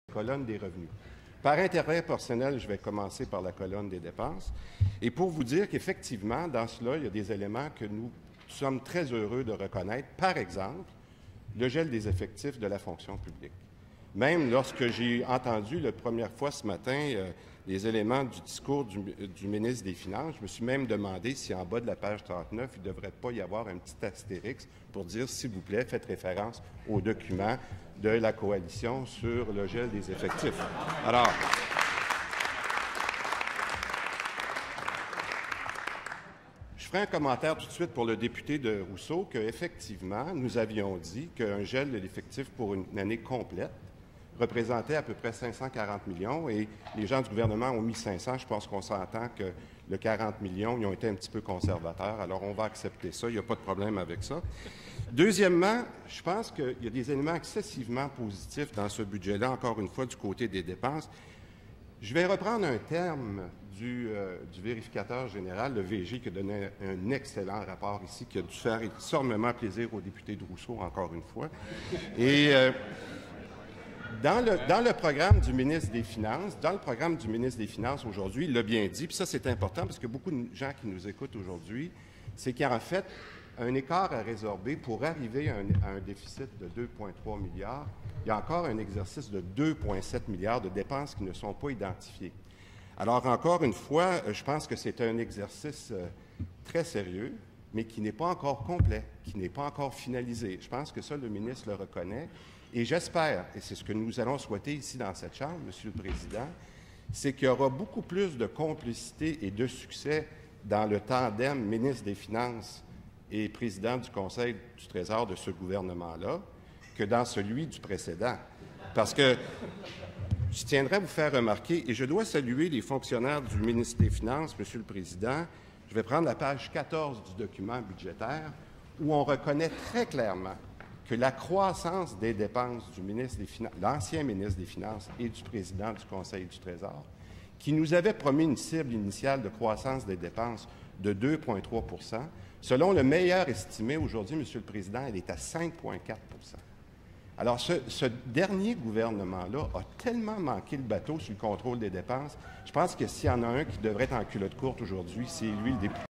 colonne des revenus. Par intérêt personnel, je vais commencer par la colonne des dépenses. Et pour vous dire qu'effectivement, dans cela, il y a des éléments que nous sommes très heureux de reconnaître. Par exemple, le gel des effectifs de la fonction publique. Même lorsque j'ai entendu la première fois ce matin les éléments du discours du ministre des Finances, je me suis même demandé si en bas de la page 39, il ne devrait pas y avoir un petit astérix pour dire, s'il vous plaît, faites référence au document de la coalition sur le gel des effectifs. Alors, je ferai un commentaire tout de suite pour le député de Rousseau qu'effectivement, nous avions dit qu'un gel de l'effectif pour une année complète représentait à peu près 540 millions et les gens du gouvernement ont mis 500. Je pense qu'on s'entend que le 40 millions, ils ont été un petit peu conservateurs. Alors, on va accepter ça. Il n'y a pas de problème avec ça. Deuxièmement, je pense qu'il y a des éléments excessivement positifs dans ce budget-là, encore une fois, du côté des dépenses. Je vais reprendre un terme du vérificateur général, le VG, qui a donné un excellent rapport ici, qui a dû faire énormément plaisir aux députés de Rousseau, encore une fois. Et dans le programme du ministre des Finances, aujourd'hui, il l'a bien dit, puis ça, c'est important parce que beaucoup de gens qui nous écoutent aujourd'hui, c'est qu'il y a en fait un écart à résorber pour arriver à un déficit de 2,3 milliards. Il y a encore un exercice de 2,7 milliards de dépenses qui ne sont pas identifiées. Alors, encore une fois, je pense que c'est un exercice très sérieux, mais qui n'est pas encore complet, qui n'est pas encore finalisé. Je pense que ça, le ministre le reconnaît. Et j'espère, et c'est ce que nous allons souhaiter ici dans cette Chambre, Monsieur le Président, c'est qu'il y aura beaucoup plus de complicité et de succès dans le tandem ministre des Finances et président du Conseil du Trésor de ce gouvernement-là que dans celui du précédent. Parce que je tiendrais à vous faire remarquer, et je dois saluer les fonctionnaires du ministre des Finances, Monsieur le Président, je vais prendre la page 14 du document budgétaire, où on reconnaît très clairement que la croissance des dépenses du ministre des Finances, l'ancien ministre des Finances et du président du Conseil du Trésor, qui nous avait promis une cible initiale de croissance des dépenses de 2,3 %, selon le meilleur estimé aujourd'hui, Monsieur le Président, elle est à 5,4 %. Alors, ce dernier gouvernement-là a tellement manqué le bateau sur le contrôle des dépenses, je pense que s'il y en a un qui devrait être en culotte courte aujourd'hui, c'est lui, le député.